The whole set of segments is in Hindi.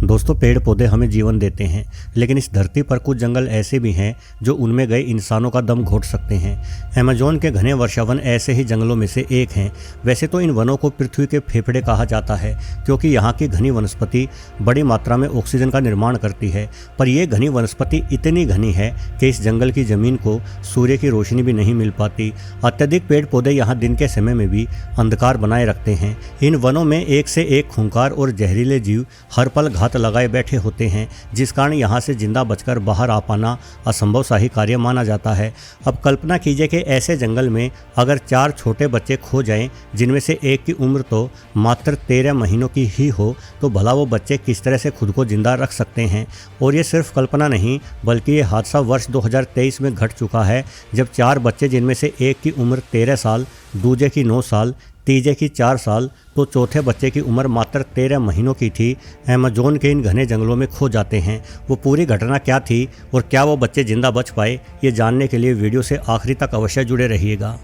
दोस्तों, पेड़ पौधे हमें जीवन देते हैं, लेकिन इस धरती पर कुछ जंगल ऐसे भी हैं जो उनमें गए इंसानों का दम घोट सकते हैं। अमेज़न के घने वर्षावन ऐसे ही जंगलों में से एक हैं। वैसे तो इन वनों को पृथ्वी के फेफड़े कहा जाता है, क्योंकि यहाँ की घनी वनस्पति बड़ी मात्रा में ऑक्सीजन का निर्माण करती है। पर यह घनी वनस्पति इतनी घनी है कि इस जंगल की जमीन को सूर्य की रोशनी भी नहीं मिल पाती। अत्यधिक पेड़ पौधे यहाँ दिन के समय में भी अंधकार बनाए रखते हैं। इन वनों में एक से एक खूंखार और जहरीले जीव हर पल घात लगाए बैठे होते हैं, जिस कारण यहाँ से जिंदा बचकर बाहर आ पाना असंभव सा ही कार्य माना जाता है। अब कल्पना कीजिए कि ऐसे जंगल में अगर 4 छोटे बच्चे खो जाएं, जिनमें से एक की उम्र तो मात्र 13 महीनों की ही हो, तो भला वो बच्चे किस तरह से खुद को जिंदा रख सकते हैं। और ये सिर्फ कल्पना नहीं, बल्कि ये हादसा वर्ष 2023 में घट चुका है, जब 4 बच्चे, जिनमें से एक की उम्र 13 साल, दूजे की 9 साल, तीजे की 4 साल, तो चौथे बच्चे की उम्र मात्र 13 महीनों की थी, अमेज़न के इन घने जंगलों में खो जाते हैं। वो पूरी घटना क्या थी और क्या वो बच्चे जिंदा बच पाए, ये जानने के लिए वीडियो से आखिरी तक अवश्य जुड़े रहिएगा।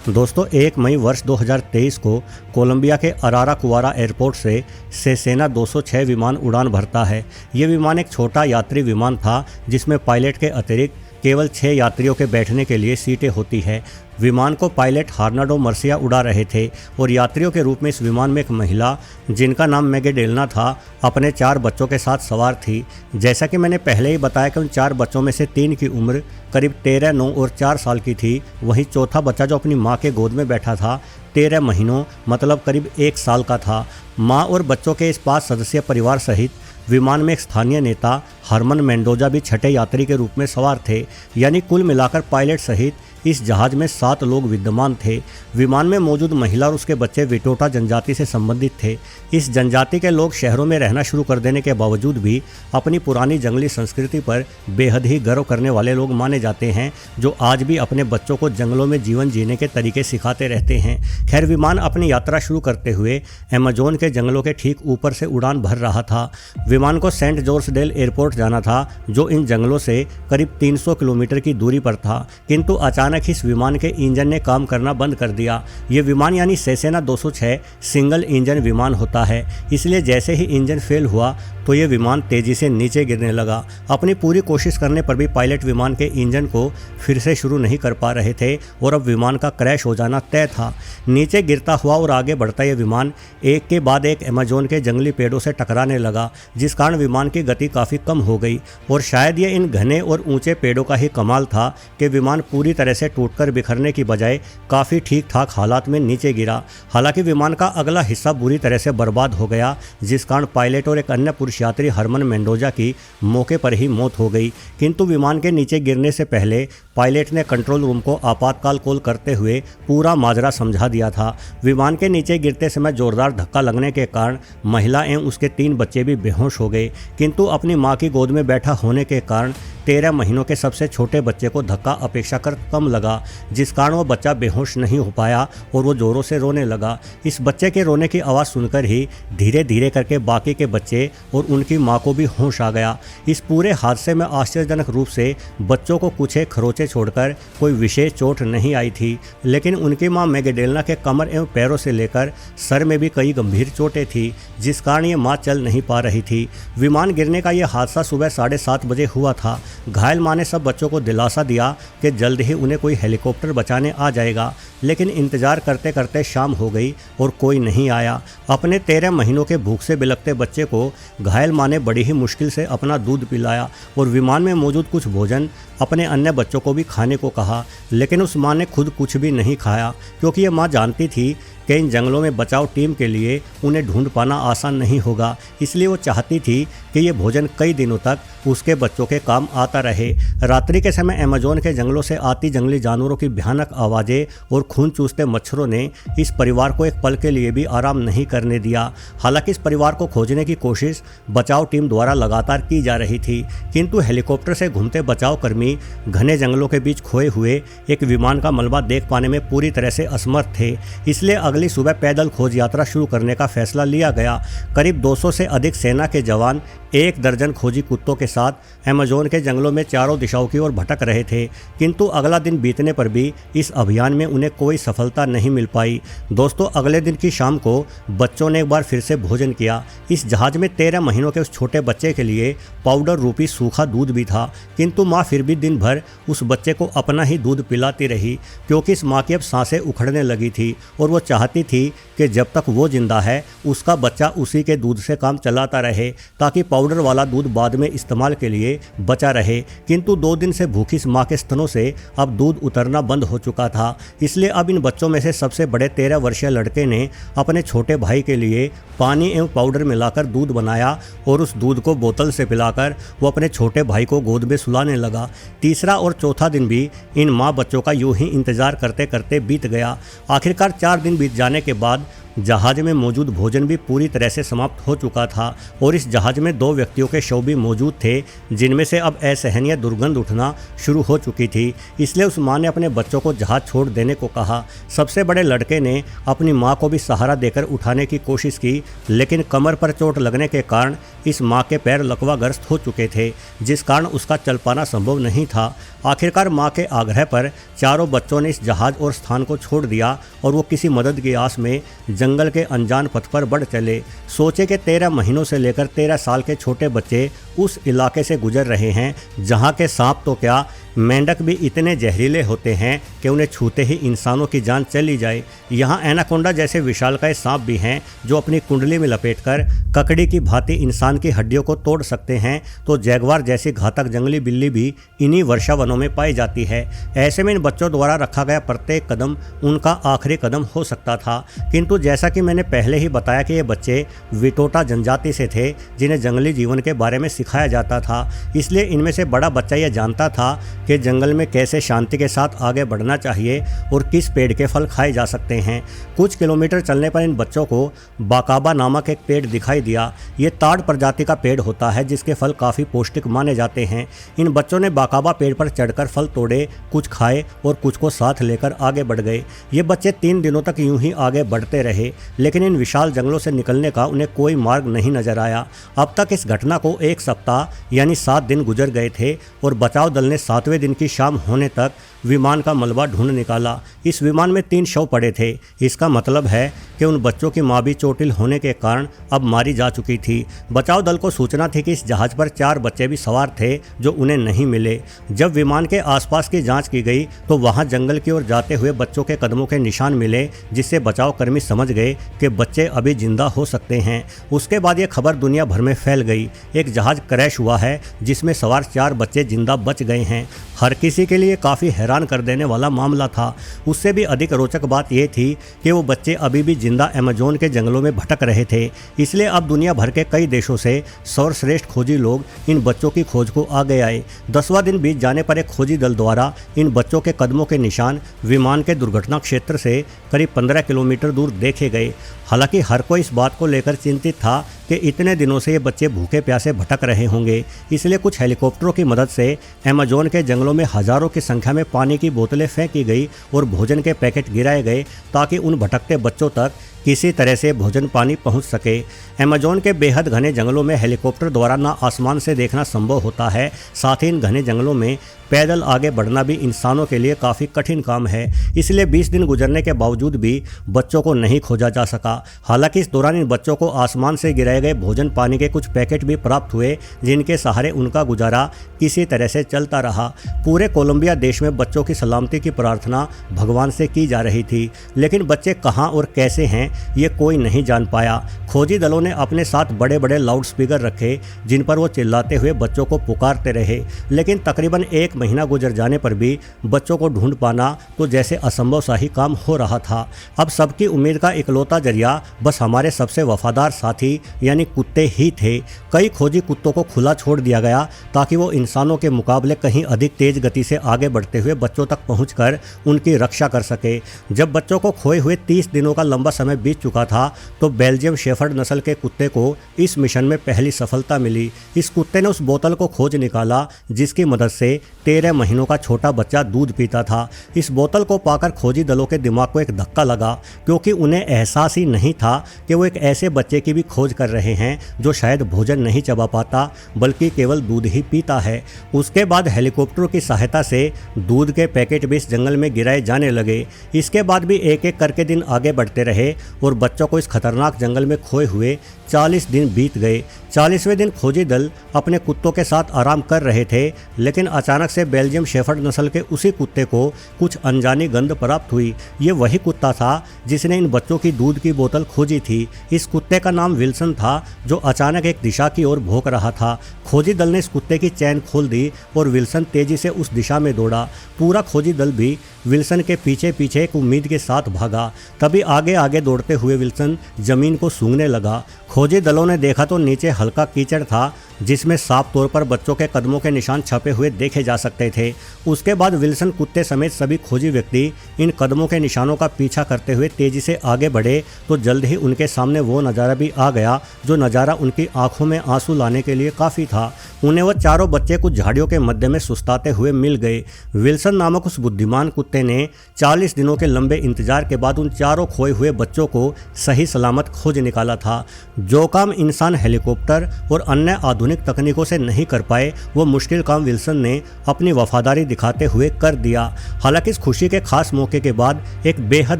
दोस्तों, 1 मई वर्ष 2023 को कोलंबिया के अराराकुआरा एयरपोर्ट से सेसेना 206 विमान उड़ान भरता है। ये विमान एक छोटा यात्री विमान था, जिसमें पायलट के अतिरिक्त केवल 6 यात्रियों के बैठने के लिए सीटें होती है। विमान को पायलट हार्नाडो मर्सिया उड़ा रहे थे और यात्रियों के रूप में इस विमान में एक महिला, जिनका नाम मैगेडेलना था, अपने 4 बच्चों के साथ सवार थी। जैसा कि मैंने पहले ही बताया कि उन 4 बच्चों में से 3 की उम्र करीब 13, 9 और 4 साल की थी। वहीं चौथा बच्चा, जो अपनी माँ के गोद में बैठा था, 13 महीनों मतलब करीब 1 साल का था। माँ और बच्चों के इस 5 सदस्यीय परिवार सहित विमान में एक स्थानीय नेता हरमन मेंडोजा भी छठे यात्री के रूप में सवार थे। यानी कुल मिलाकर पायलट सहित इस जहाज में 7 लोग विद्यमान थे। विमान में मौजूद महिला और उसके बच्चे विटोटा जनजाति से संबंधित थे। इस जनजाति के लोग शहरों में रहना शुरू कर देने के बावजूद भी अपनी पुरानी जंगली संस्कृति पर बेहद ही गर्व करने वाले लोग माने जाते हैं, जो आज भी अपने बच्चों को जंगलों में जीवन जीने के तरीके सिखाते रहते हैं। खैर, विमान अपनी यात्रा शुरू करते हुए अमेज़न के जंगलों के ठीक ऊपर से उड़ान भर रहा था। विमान को सेंट जॉर्ज डेल एयरपोर्ट जाना था, जो इन जंगलों से करीब 300 किलोमीटर की दूरी पर था। किंतु अचानक इस विमान के इंजन ने काम करना बंद कर दिया। ये विमान यानी सेसेना 206 सिंगल इंजन विमान होता है, इसलिए जैसे ही इंजन फेल हुआ तो ये विमान तेजी से नीचे गिरने लगा। अपनी पूरी कोशिश करने पर भी पायलट विमान के इंजन को फिर से शुरू नहीं कर पा रहे थे और अब विमान का क्रैश हो जाना तय था। नीचे गिरता हुआ और आगे बढ़ता यह विमान एक के बाद एक अमेज़न के जंगली पेड़ों से टकराने लगा, जिस कारण विमान की गति काफ़ी कम हो गई। और शायद ये इन घने और ऊंचे पेड़ों का ही कमाल था कि विमान पूरी तरह से टूटकर बिखरने की बजाय काफ़ी ठीक ठाक हालात में नीचे गिरा। हालांकि विमान का अगला हिस्सा बुरी तरह से बर्बाद हो गया, जिस कारण पायलट और एक अन्य पुरुष यात्री हरमन मेंडोजा की मौके पर ही मौत हो गई। किंतु विमान के नीचे गिरने से पहले पायलट ने कंट्रोल रूम को आपातकाल कॉल करते हुए पूरा माजरा समझा दिया था। विमान के नीचे गिरते समय जोरदार धक्का लगने के कारण महिला एवं उसके 3 बच्चे भी बेहोश हो गए, किंतु अपनी मां की गोद में बैठा होने के कारण 13 महीनों के सबसे छोटे बच्चे को धक्का अपेक्षाकृत कम लगा, जिस कारण वो बच्चा बेहोश नहीं हो पाया और वो जोरों से रोने लगा। इस बच्चे के रोने की आवाज़ सुनकर ही धीरे धीरे करके बाकी के बच्चे और उनकी मां को भी होश आ गया। इस पूरे हादसे में आश्चर्यजनक रूप से बच्चों को कुछ एक खरोंचे छोड़कर कोई विशेष चोट नहीं आई थी, लेकिन उनकी मां मैगेडेलना के कमर एवं पैरों से लेकर सर में भी कई गंभीर चोटें थी, जिस कारण ये मां चल नहीं पा रही थी। विमान गिरने का यह हादसा सुबह 7:30 बजे हुआ था। घायल मां ने सब बच्चों को दिलासा दिया कि जल्द ही उन्हें कोई हेलीकॉप्टर बचाने आ जाएगा, लेकिन इंतजार करते करते शाम हो गई और कोई नहीं आया। अपने 13 महीनों के भूख से बिलखते बच्चे को घायल मां ने बड़ी ही मुश्किल से अपना दूध पिलाया और विमान में मौजूद कुछ भोजन अपने अन्य बच्चों को भी खाने को कहा, लेकिन उस मां ने खुद कुछ भी नहीं खाया, क्योंकि ये मां जानती थी कि इन जंगलों में बचाव टीम के लिए उन्हें ढूंढ पाना आसान नहीं होगा। इसलिए वो चाहती थी कि ये भोजन कई दिनों तक उसके बच्चों के काम आता रहे। रात्रि के समय अमेज़न के जंगलों से आती जंगली जानवरों की भयानक आवाज़ें और खून चूसते मच्छरों ने इस परिवार को एक पल के लिए भी आराम नहीं करने दिया। हालांकि इस परिवार को खोजने की कोशिश बचाव टीम द्वारा लगातार की जा रही थी, किंतु हेलीकॉप्टर से घूमते बचाव कर्मी घने जंगलों के बीच खोए हुए एक विमान का मलबा देख पाने में पूरी तरह से असमर्थ थे। इसलिए अगले अगली सुबह पैदल खोज यात्रा शुरू करने का फैसला लिया गया। करीब 200 से अधिक सेना के जवान 1 दर्जन खोजी कुत्तों के साथ अमेज़न के जंगलों में चारों दिशाओं की ओर भटक रहे थे, किंतु अगला दिन बीतने पर भी इस अभियान में उन्हें कोई सफलता नहीं मिल पाई। दोस्तों, अगले दिन की शाम को बच्चों ने एक बार फिर से भोजन किया। इस जहाज में 13 महीनों के उस छोटे बच्चे के लिए पाउडर रूपी सूखा दूध भी था, किंतु माँ फिर भी दिन भर उस बच्चे को अपना ही दूध पिलाती रही, क्योंकि इस माँ की अब सांसें उखड़ने लगी थी और वो चाहती थी कि जब तक वो जिंदा है उसका बच्चा उसी के दूध से काम चलाता रहे, ताकि पाउडर वाला दूध बाद में इस्तेमाल के लिए बचा रहे। किंतु 2 दिन से भूखी इस माँ के स्तनों से अब दूध उतरना बंद हो चुका था। इसलिए अब इन बच्चों में से सबसे बड़े 13 वर्षीय लड़के ने अपने छोटे भाई के लिए पानी एवं पाउडर मिलाकर दूध बनाया और उस दूध को बोतल से पिलाकर वो अपने छोटे भाई को गोद में सुलाने लगा। तीसरा और चौथा दिन भी इन माँ बच्चों का यूं ही इंतजार करते करते बीत गया। आखिरकार 4 दिन बीत जाने के बाद जहाज में मौजूद भोजन भी पूरी तरह से समाप्त हो चुका था और इस जहाज में 2 व्यक्तियों के शव भी मौजूद थे, जिनमें से अब असहनीय दुर्गंध उठना शुरू हो चुकी थी। इसलिए उस माँ ने अपने बच्चों को जहाज छोड़ देने को कहा। सबसे बड़े लड़के ने अपनी माँ को भी सहारा देकर उठाने की कोशिश की, लेकिन कमर पर चोट लगने के कारण इस माँ के पैर लकवाग्रस्त हो चुके थे, जिस कारण उसका चल पाना संभव नहीं था। आखिरकार माँ के आग्रह पर चारों बच्चों ने इस जहाज और स्थान को छोड़ दिया और वो किसी मदद की आस में जंगल के अनजान पथ पर बढ़ चले। सोचे कि 13 महीनों से लेकर 13 साल के छोटे बच्चे उस इलाके से गुजर रहे हैं जहाँ के सांप तो क्या, मेंढक भी इतने जहरीले होते हैं कि उन्हें छूते ही इंसानों की जान चली जाए। यहाँ एनाकोंडा जैसे विशालकाय सांप भी हैं जो अपनी कुंडली में लपेटकर ककड़ी की भांति इंसान की हड्डियों को तोड़ सकते हैं, तो जैगवार जैसी घातक जंगली बिल्ली भी इन्हीं वर्षावनों में पाई जाती है। ऐसे में इन बच्चों द्वारा रखा गया प्रत्येक कदम उनका आखिरी कदम हो सकता था। किंतु जैसा कि मैंने पहले ही बताया कि ये बच्चे विटोटा जनजाति से थे, जिन्हें जंगली जीवन के बारे में सिखाया जाता था। इसलिए इनमें से बड़ा बच्चा यह जानता था कि जंगल में कैसे शांति के साथ आगे बढ़ना चाहिए और किस पेड़ के फल खाए जा सकते हैं। कुछ किलोमीटर चलने पर इन बच्चों को बाकाबा नामक एक पेड़ दिखाई दिया। ये ताड़ प्रजाति का पेड़ होता है जिसके फल काफ़ी पौष्टिक माने जाते हैं। इन बच्चों ने बाकाबा पेड़ पर चढ़कर फल तोड़े, कुछ खाए और कुछ को साथ लेकर आगे बढ़ गए। ये बच्चे 3 दिनों तक यूं ही आगे बढ़ते रहे, लेकिन इन विशाल जंगलों से निकलने का उन्हें कोई मार्ग नहीं नजर आया। अब तक इस घटना को 1 सप्ताह यानी 7 दिन गुजर गए थे और बचाव दल ने 7वें दिन की शाम होने तक विमान का मलबा ढूंढ निकाला। इस विमान में 3 शव पड़े थे। इसका मतलब है कि उन बच्चों की माँ भी चोटिल होने के कारण अब मारी जा चुकी थी। बचाव दल को सूचना थी कि इस जहाज पर 4 बच्चे भी सवार थे जो उन्हें नहीं मिले। जब विमान के आसपास की जांच की गई तो वहां जंगल की ओर जाते हुए बच्चों के कदमों के निशान मिले, जिससे बचाव कर्मी समझ गए कि बच्चे अभी जिंदा हो सकते हैं। उसके बाद ये खबर दुनिया भर में फैल गई। एक जहाज क्रैश हुआ है जिसमें सवार 4 बच्चे जिंदा बच गए हैं। हर किसी के लिए काफ़ी हैरान कर देने वाला मामला था। उससे भी अधिक रोचक बात यह थी कि वो बच्चे अभी भी जिंदा अमेज़न के जंगलों में भटक रहे थे। इसलिए अब दुनिया भर के कई देशों से सर्वश्रेष्ठ खोजी लोग इन बच्चों की खोज को आगे आए। 10वां दिन बीत जाने पर एक खोजी दल द्वारा इन बच्चों के कदमों के निशान विमान के दुर्घटना क्षेत्र से करीब 15 किलोमीटर दूर देखे गए। हालांकि हर कोई इस बात को लेकर चिंतित था कि इतने दिनों से ये बच्चे भूखे प्यासे भटक रहे होंगे। इसलिए कुछ हेलीकॉप्टरों की मदद से अमेज़न के जंगलों में हजारों की संख्या में पानी की बोतलें फेंकी गई और भोजन के पैकेट गिराए गए, ताकि उन भटकते बच्चों तक किसी तरह से भोजन पानी पहुंच सके। अमेज़न के बेहद घने जंगलों में हेलीकॉप्टर द्वारा ना आसमान से देखना संभव होता है, साथ ही इन घने जंगलों में पैदल आगे बढ़ना भी इंसानों के लिए काफ़ी कठिन काम है। इसलिए 20 दिन गुजरने के बावजूद भी बच्चों को नहीं खोजा जा सका। हालांकि इस दौरान इन बच्चों को आसमान से गिराए गए भोजन पानी के कुछ पैकेट भी प्राप्त हुए, जिनके सहारे उनका गुजारा किसी तरह से चलता रहा। पूरे कोलंबिया देश में बच्चों की सलामती की प्रार्थना भगवान से की जा रही थी, लेकिन बच्चे कहाँ और कैसे हैं ये कोई नहीं जान पाया। खोजी दलों ने अपने साथ बड़े बड़े लाउड स्पीकर रखे, जिन पर वो चिल्लाते हुए बच्चों को पुकारते रहे, लेकिन तकरीबन 1 महीना गुजर जाने पर भी बच्चों को ढूंढ पाना तो जैसे असंभव सा ही काम हो रहा था। अब सबकी उम्मीद का इकलौता जरिया बस हमारे सबसे वफादार साथी यानी कुत्ते ही थे। कई खोजी कुत्तों को खुला छोड़ दिया गया ताकि वो इंसानों के मुकाबले कहीं अधिक तेज गति से आगे बढ़ते हुए बच्चों तक पहुंचकर उनकी रक्षा कर सके। जब बच्चों को खोए हुए 30 दिनों का लंबा समय बीत चुका था तो बेल्जियम शेफर्ड नस्ल के कुत्ते को इस मिशन में पहली सफलता मिली। इस कुत्ते ने उस बोतल को खोज निकाला जिसकी मदद से 13 महीनों का छोटा बच्चा दूध पीता था। इस बोतल को पाकर खोजी दलों के दिमाग को एक धक्का लगा, क्योंकि उन्हें एहसास ही नहीं था कि वो एक ऐसे बच्चे की भी खोज कर रहे हैं जो शायद भोजन नहीं चबा पाता बल्कि केवल दूध ही पीता है। उसके बाद हेलीकॉप्टरों की सहायता से दूध के पैकेट भी इस जंगल में गिराए जाने लगे। इसके बाद भी एक एक करके दिन आगे बढ़ते रहे और बच्चों को इस खतरनाक जंगल में खोए हुए 40 दिन बीत गए। 40वें दिन खोजी दल अपने कुत्तों के साथ आराम कर रहे थे, लेकिन अचानक से बेल्जियम शेफर्ड नस्ल के उसी कुत्ते को कुछ अनजानी गंध प्राप्त हुई। ये वही कुत्ता था जिसने इन बच्चों की दूध की बोतल खोजी थी। इस कुत्ते का नाम विल्सन था, जो अचानक एक दिशा की ओर भौंक रहा था। खोजी दल ने इस कुत्ते की चैन खोल दी और विल्सन तेजी से उस दिशा में दौड़ा। पूरा खोजी दल भी विल्सन के पीछे पीछे एक उम्मीद के साथ भागा। तभी आगे आगे दौड़ते हुए विल्सन जमीन को सूंघने लगा। खोजी दलों ने देखा तो नीचे हल्का कीचड़ था जिसमें साफ तौर पर बच्चों के कदमों के निशान छपे हुए देखे जा सकते थे। उसके बाद विल्सन कुत्ते समेत सभी खोजी व्यक्ति इन कदमों के निशानों का पीछा करते हुए तेजी से आगे बढ़े तो जल्द ही उनके सामने वो नज़ारा भी आ गया जो नज़ारा उनकी आंखों में आंसू लाने के लिए काफ़ी था। उन्हें वो चारों बच्चे कुछ झाड़ियों के मध्य में सुस्ताते हुए मिल गए। विल्सन नामक उस बुद्धिमान कुत्ते ने 40 दिनों के लंबे इंतजार के बाद उन चारों खोए हुए बच्चों को सही सलामत खोज निकाला था। जो काम इंसान हेलीकॉप्टर और अन्य आधुनिक तकनीकों से नहीं कर पाए, वो मुश्किल काम विल्सन ने अपनी वफादारी दिखाते हुए कर दिया। हालांकि इस खुशी के खास मौके के बाद एक बेहद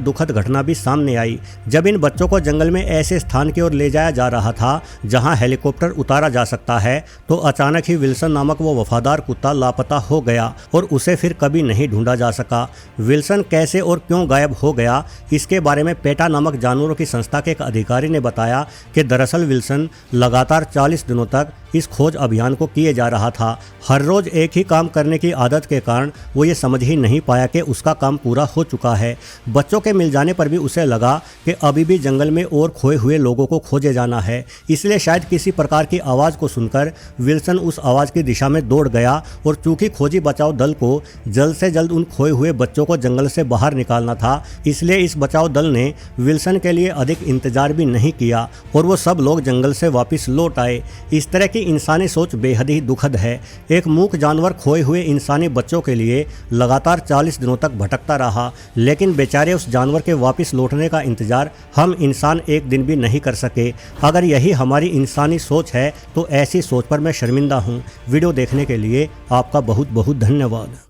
दुखद घटना भी सामने आई। जब इन बच्चों को जंगल में ऐसे स्थान की ओर ले जाया जा रहा था जहां हेलीकॉप्टर उतारा जा सकता है, तो अचानक ही विल्सन नामक वो वफादार कुत्ता लापता हो गया और उसे फिर कभी नहीं ढूंढा जा सका। विल्सन कैसे और क्यों गायब हो गया, इसके बारे में पेटा नामक जानवरों की संस्था के एक अधिकारी ने बताया कि दरअसल विल्सन लगातार 40 दिनों तक इस खोज अभियान को किए जा रहा था। हर रोज एक ही काम करने की आदत के कारण वो ये समझ ही नहीं पाया कि उसका काम पूरा हो चुका है। बच्चों के मिल जाने पर भी उसे लगा कि अभी भी जंगल में और खोए हुए लोगों को खोजे जाना है, इसलिए शायद किसी प्रकार की आवाज़ को सुनकर विल्सन उस आवाज़ की दिशा में दौड़ गया। और चूंकि खोजी बचाव दल को जल्द से जल्द उन खोए हुए बच्चों को जंगल से बाहर निकालना था, इसलिए इस बचाव दल ने विल्सन के लिए अधिक इंतजार भी नहीं किया और वो सब लोग जंगल से वापस लौट आए। इस तरह की इंसानी सोच बेहद ही दुखद है। एक मूक जानवर खोए हुए इंसानी बच्चों के लिए लगातार 40 दिनों तक भटकता रहा, लेकिन बेचारे उस जानवर के वापस लौटने का इंतजार हम इंसान एक दिन भी नहीं कर सके। अगर यही हमारी इंसानी सोच है तो ऐसी सोच पर मैं शर्मिंदा हूँ। वीडियो देखने के लिए आपका बहुत बहुत धन्यवाद।